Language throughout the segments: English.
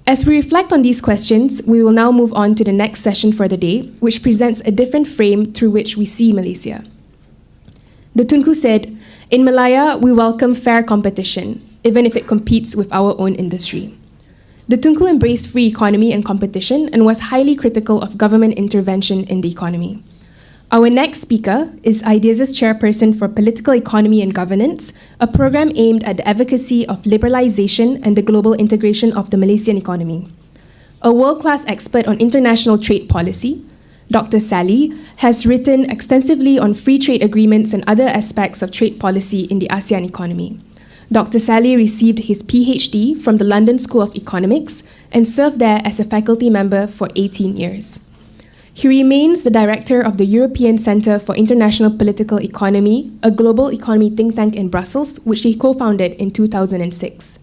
As we reflect on these questions, we will now move on to the next session for the day, which presents a different frame through which we see Malaysia. The Tunku said, "In Malaya, we welcome fair competition, even if it competes with our own industry." The Tunku embraced free economy and competition and was highly critical of government intervention in the economy. Our next speaker is IDEA's chairperson for Political Economy and Governance, a program aimed at the advocacy of liberalization and the global integration of the Malaysian economy. A world-class expert on international trade policy, Dr. Sally has written extensively on free trade agreements and other aspects of trade policy in the ASEAN economy. Dr. Sally received his PhD from the London School of Economics and served there as a faculty member for 18 years. He remains the director of the European Centre for International Political Economy, a global economy think tank in Brussels, which he co-founded in 2006.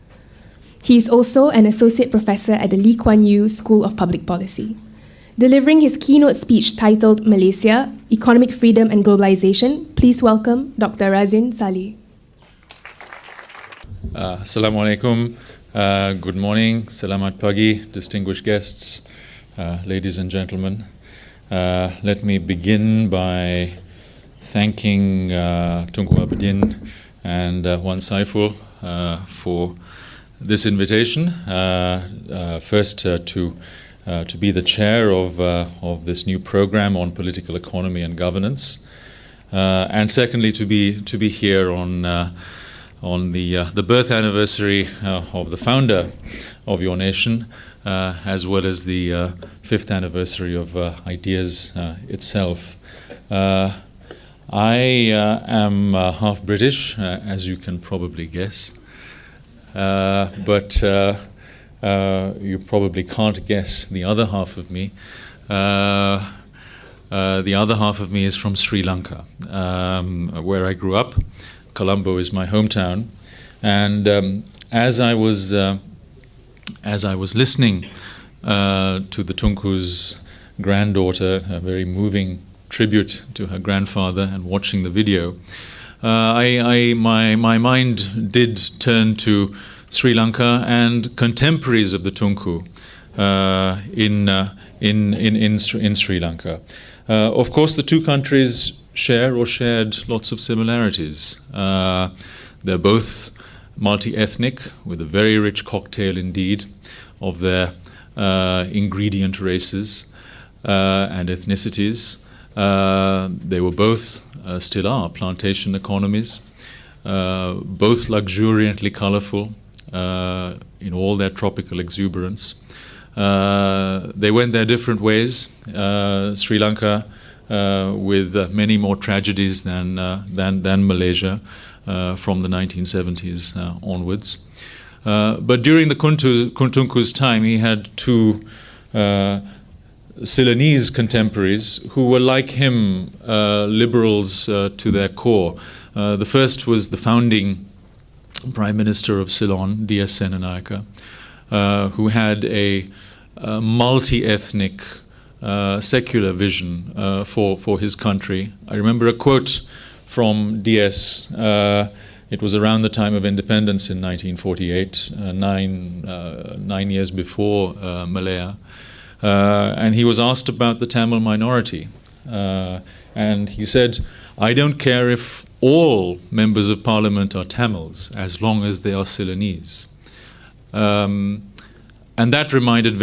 He is also an associate professor at the Lee Kuan Yew School of Public Policy. Delivering his keynote speech titled Malaysia, Economic Freedom and Globalization, please welcome Dr. Razin Sali. Assalamualaikum. Good morning. Selamat pagi, distinguished guests, ladies and gentlemen. Let me begin by thanking Tunku Abidin and Wan Saiful for this invitation. First, to be the chair of this new program on political economy and governance, and secondly, to be here on the birth anniversary of the founder of your nation, as well as the 5th anniversary of IDEAS itself. I am half British, as you can probably guess, but you probably can't guess the other half of me. The other half of me is from Sri Lanka, where I grew up. Colombo is my hometown, and as I was listening to the Tunku's granddaughter, a very moving tribute to her grandfather, and watching the video, my mind did turn to Sri Lanka and contemporaries of the Tunku in Sri Lanka. Of course, the two countries shared lots of similarities. They're both multi-ethnic, with a very rich cocktail indeed of their ingredient races and ethnicities. They were both, still are, plantation economies, both luxuriantly colorful in all their tropical exuberance. They went their different ways. Sri Lanka with many more tragedies than Malaysia from the 1970s onwards. But during the Tunku's time, he had two Ceylonese contemporaries who were like him, liberals to their core. The first was the founding Prime Minister of Ceylon, D.S. Senanayake, who had a multi-ethnic secular vision for his country. I remember a quote from D.S. It was around the time of independence in 1948, 9 years before Malaya, and he was asked about the Tamil minority, and he said, "I don't care if all members of parliament are Tamils, as long as they are Ceylonese." And that reminded me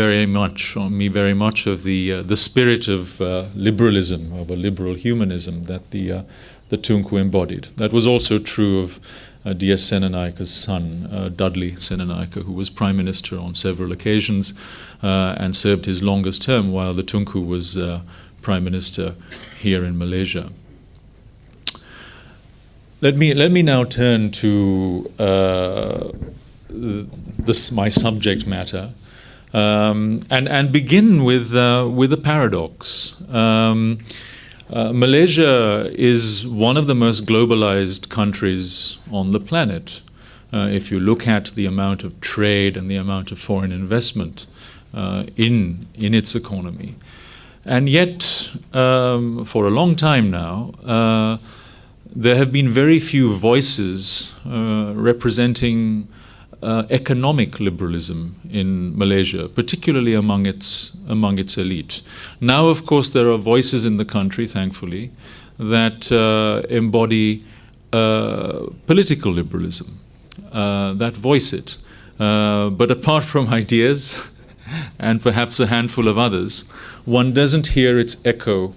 very much of the spirit of liberalism, of a liberal humanism that the Tunku embodied. That was also true of D.S. Senanayake's son, Dudley Senanayake, who was Prime Minister on several occasions and served his longest term while the Tunku was Prime Minister here in Malaysia. Let me now turn to my subject matter, and begin with a paradox. Malaysia is one of the most globalized countries on the planet. If you look at the amount of trade and the amount of foreign investment in its economy, and yet for a long time now, there have been very few voices representing economic liberalism in Malaysia, particularly among its elite. Now, of course, there are voices in the country, thankfully, that embody political liberalism, that voice it. But apart from ideas, and perhaps a handful of others, one doesn't hear its echo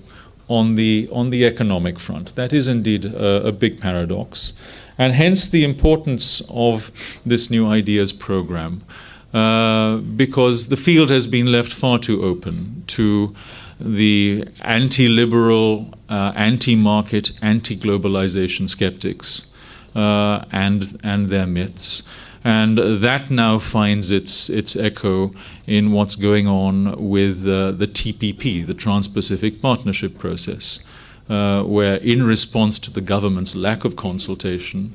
on the economic front. That is indeed a big paradox, and hence the importance of this New Ideas program, because the field has been left far too open to the anti-liberal, anti-market, anti-globalization skeptics and their myths. And that now finds its echo in what's going on with the TPP, the Trans-Pacific Partnership process, where in response to the government's lack of consultation,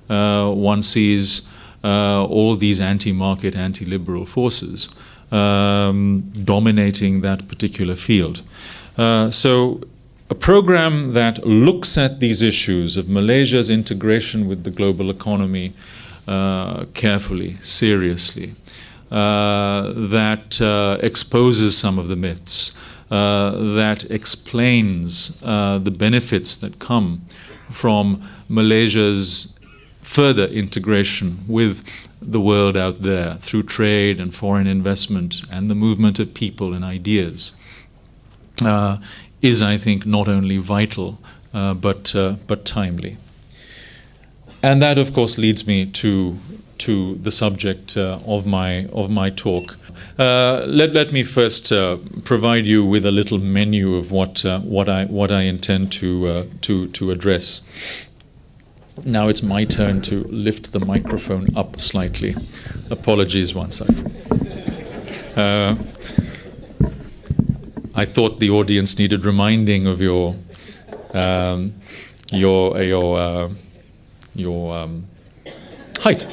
one sees all these anti-market, anti-liberal forces dominating that particular field. So a program that looks at these issues of Malaysia's integration with the global economy carefully, seriously, that exposes some of the myths, that explains the benefits that come from Malaysia's further integration with the world out there through trade and foreign investment and the movement of people and ideas, is, I think, not only vital but timely. And that, of course, leads me to the subject of my talk. Let me first provide you with a little menu of what I intend to address. Now it's my turn to lift the microphone up slightly. Apologies once I thought the audience needed reminding of your height.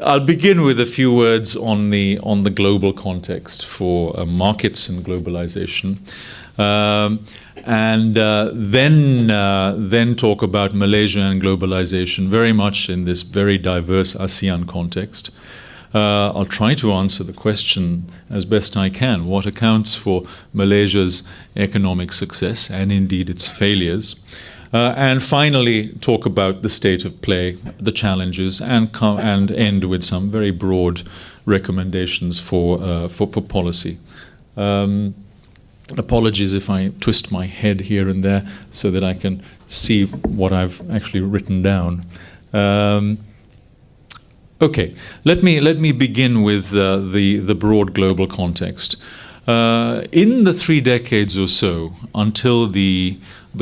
I'll begin with a few words on the global context for markets and globalization, and then talk about Malaysia and globalization, very much in this very diverse ASEAN context. I'll try to answer the question as best I can: what accounts for Malaysia's economic success and indeed its failures? And finally, talk about the state of play, the challenges, and end with some very broad recommendations for policy. Apologies if I twist my head here and there so that I can see what I've actually written down. Okay, let me begin with the broad global context. In the 3 decades or so until the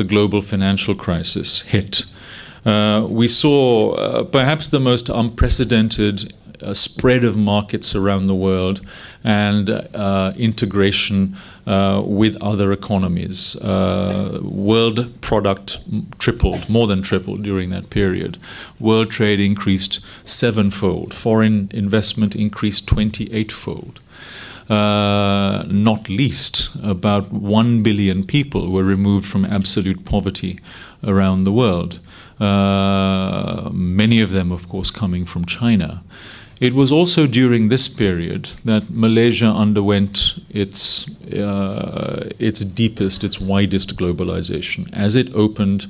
global financial crisis hit, we saw perhaps the most unprecedented spread of markets around the world and integration with other economies. World product more than tripled during that period. World trade increased 7-fold. Foreign investment increased 28-fold. Not least, about 1 billion people were removed from absolute poverty around the world. Many of them, of course, coming from China. It was also during this period that Malaysia underwent its deepest, its widest globalization, as it opened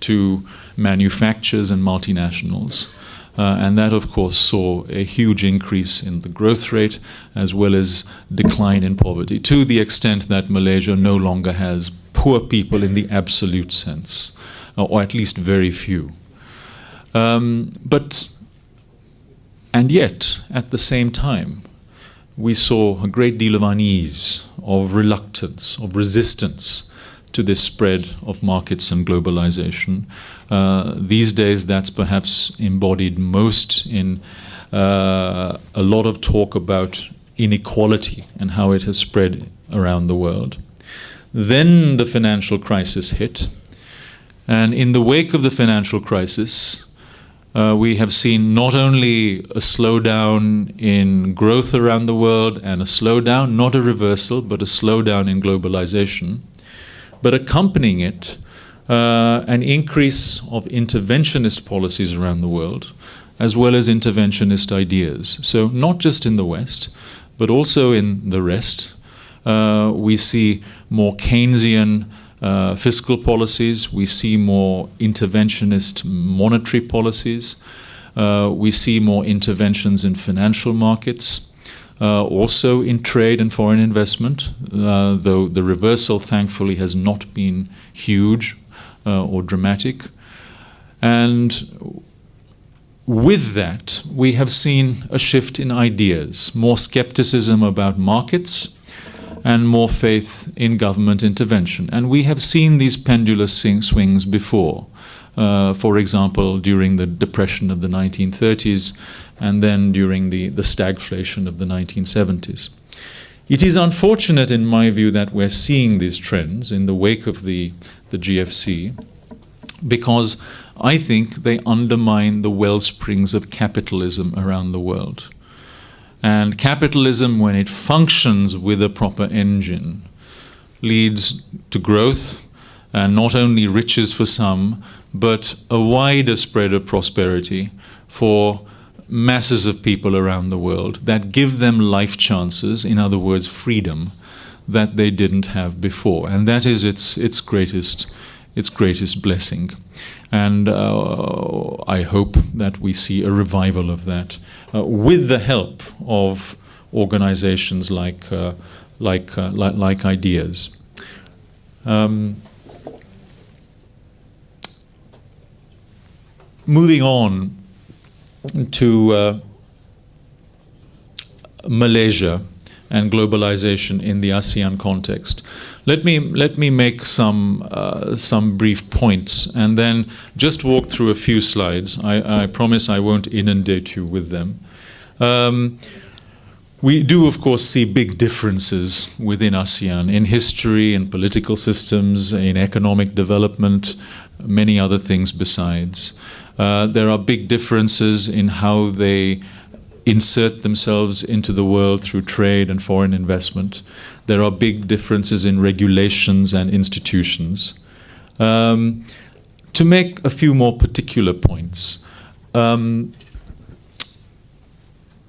to manufacturers and multinationals. And that, of course, saw a huge increase in the growth rate as well as decline in poverty, to the extent that Malaysia no longer has poor people in the absolute sense, or at least very few. And yet, at the same time, we saw a great deal of unease, of reluctance, of resistance to this spread of markets and globalization. These days, that's perhaps embodied most in a lot of talk about inequality and how it has spread around the world. Then the financial crisis hit, and in the wake of the financial crisis, we have seen not only a slowdown in growth around the world and a slowdown, not a reversal, but a slowdown in globalization, but accompanying it an increase of interventionist policies around the world, as well as interventionist ideas. So not just in the West, but also in the rest. We see more Keynesian fiscal policies. We see more interventionist monetary policies. We see more interventions in financial markets, also in trade and foreign investment, though the reversal, thankfully, has not been huge or dramatic. And with that, we have seen a shift in ideas, more skepticism about markets, and more faith in government intervention. And we have seen these pendulous swings before. For example, during the Depression of the 1930s, and then during the stagflation of the 1970s. It is unfortunate, in my view, that we're seeing these trends in the wake of the GFC, because I think they undermine the well springs of capitalism around the world. And capitalism, when it functions with a proper engine, leads to growth, and not only riches for some, but a wider spread of prosperity for masses of people around the world that give them life chances, in other words, freedom, that they didn't have before. And that is its greatest blessing. And I hope that we see a revival of that with the help of organizations like Ideas. Moving on to Malaysia and globalization in the ASEAN context. Let me make some brief points and then just walk through a few slides. I promise I won't inundate you with them. We do, of course, see big differences within ASEAN in history, in political systems, in economic development, many other things besides. There are big differences in how they insert themselves into the world through trade and foreign investment. There are big differences in regulations and institutions. To make a few more particular points,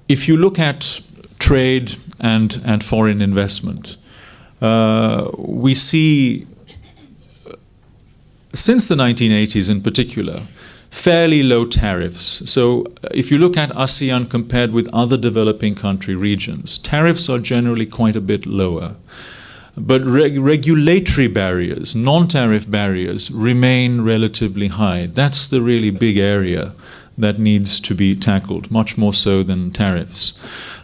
if you look at trade and foreign investment, we see, since the 1980s in particular, fairly low tariffs. So if you look at ASEAN compared with other developing country regions, tariffs are generally quite a bit lower. But regulatory barriers, non-tariff barriers, remain relatively high. That's the really big area that needs to be tackled, much more so than tariffs.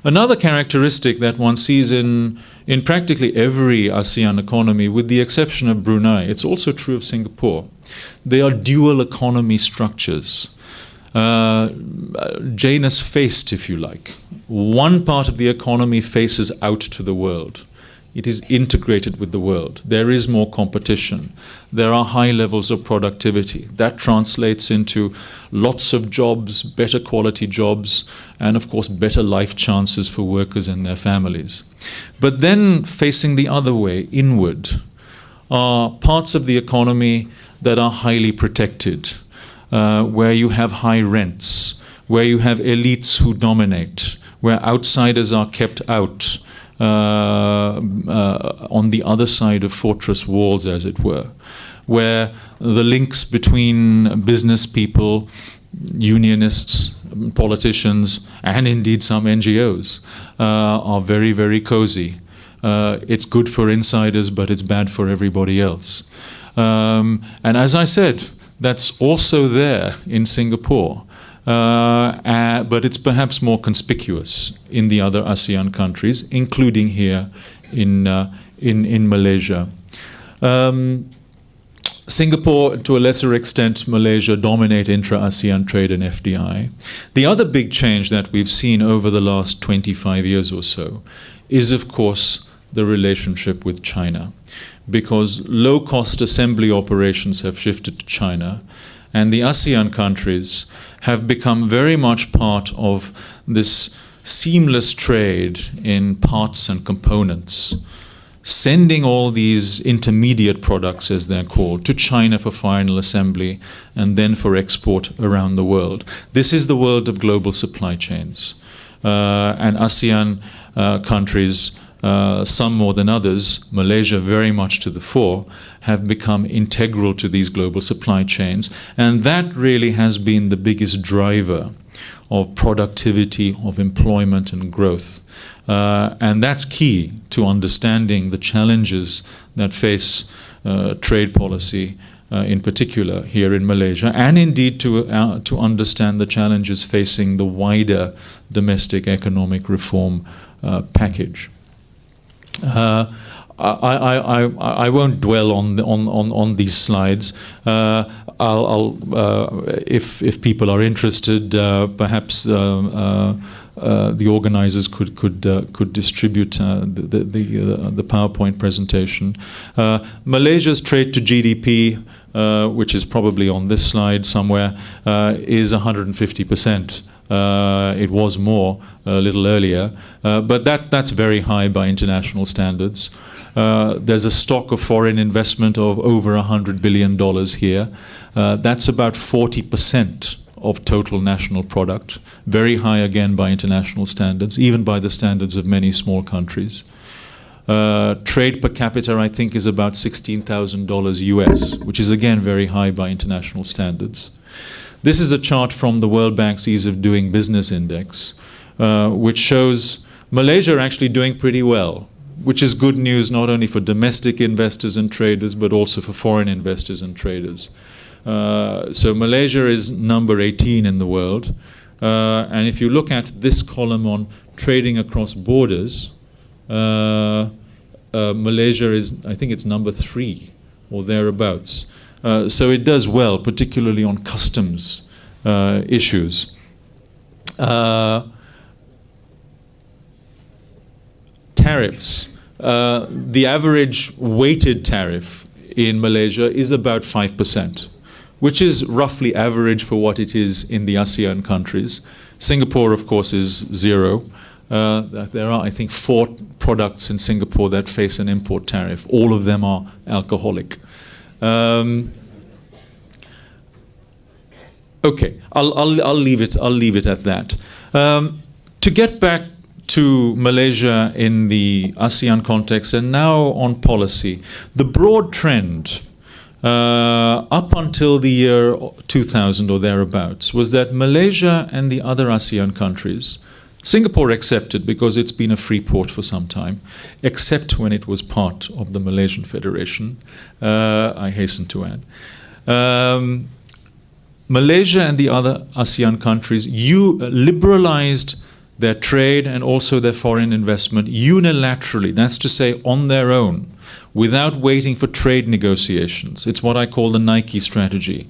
Another characteristic that one sees in practically every ASEAN economy, with the exception of Brunei, it's also true of Singapore, they are dual economy structures. Janus-faced, if you like. One part of the economy faces out to the world. It is integrated with the world. There is more competition. There are high levels of productivity. That translates into lots of jobs, better quality jobs, and of course better life chances for workers and their families. But then facing the other way, inward, are parts of the economy that are highly protected, where you have high rents, where you have elites who dominate, where outsiders are kept out, on the other side of fortress walls, as it were, where the links between business people, unionists, politicians, and indeed some NGOs are very, very cozy. It's good for insiders, but it's bad for everybody else. And as I said, that's also there in Singapore. But it's perhaps more conspicuous in the other ASEAN countries, including here in Malaysia. Singapore, to a lesser extent, Malaysia dominate intra-ASEAN trade and FDI. The other big change that we've seen over the last 25 years or so is, of course, the relationship with China, because low-cost assembly operations have shifted to China, and the ASEAN countries have become very much part of this seamless trade in parts and components. sending all these intermediate products, as they're called, to China for final assembly and then for export around the world. This is the world of global supply chains. And ASEAN countries, some more than others, Malaysia very much to the fore, have become integral to these global supply chains. And that really has been the biggest driver of productivity, of employment and growth. And that's key to understanding the challenges that face trade policy in particular here in Malaysia, and indeed to understand the challenges facing the wider domestic economic reform package. I won't dwell on these slides. If people are interested, perhaps the organizers could distribute the PowerPoint presentation. Malaysia's trade to GDP, which is probably on this slide somewhere, is 150%. It was more a little earlier, but that's very high by international standards. There's a stock of foreign investment of over $100 billion here. That's about 40% of total national product, very high again by international standards, even by the standards of many small countries. Trade per capita, I think, is about $16,000 US, which is again very high by international standards. This is a chart from the World Bank's Ease of Doing Business Index, which shows Malaysia actually doing pretty well, which is good news not only for domestic investors and traders, but also for foreign investors and traders. So Malaysia is number 18 in the world. And if you look at this column on trading across borders, Malaysia is, I think it's number 3 or thereabouts. So it does well, particularly on customs issues. Tariffs. The average weighted tariff in Malaysia is about 5%, which is roughly average for what it is in the ASEAN countries. Singapore, of course, is 0. There are, I think, 4 products in Singapore that face an import tariff. All of them are alcoholic. Okay, I'll leave it at that. To get back to Malaysia in the ASEAN context, and now on policy, the broad trend up until the year 2000 or thereabouts was that Malaysia and the other ASEAN countries, Singapore excepted because it's been a free port for some time, except when it was part of the Malaysian Federation, I hasten to add. Malaysia and the other ASEAN countries liberalized their trade and also their foreign investment unilaterally, that's to say on their own, without waiting for trade negotiations. It's what I call the Nike strategy.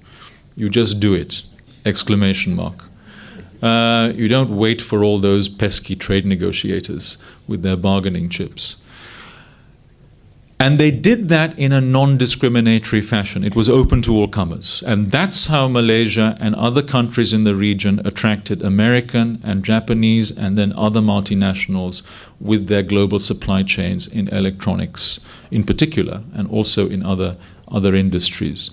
You just do it, exclamation mark. You don't wait for all those pesky trade negotiators with their bargaining chips. And they did that in a non-discriminatory fashion. It was open to all comers. And that's how Malaysia and other countries in the region attracted American and Japanese and then other multinationals with their global supply chains in electronics in particular, and also in other industries.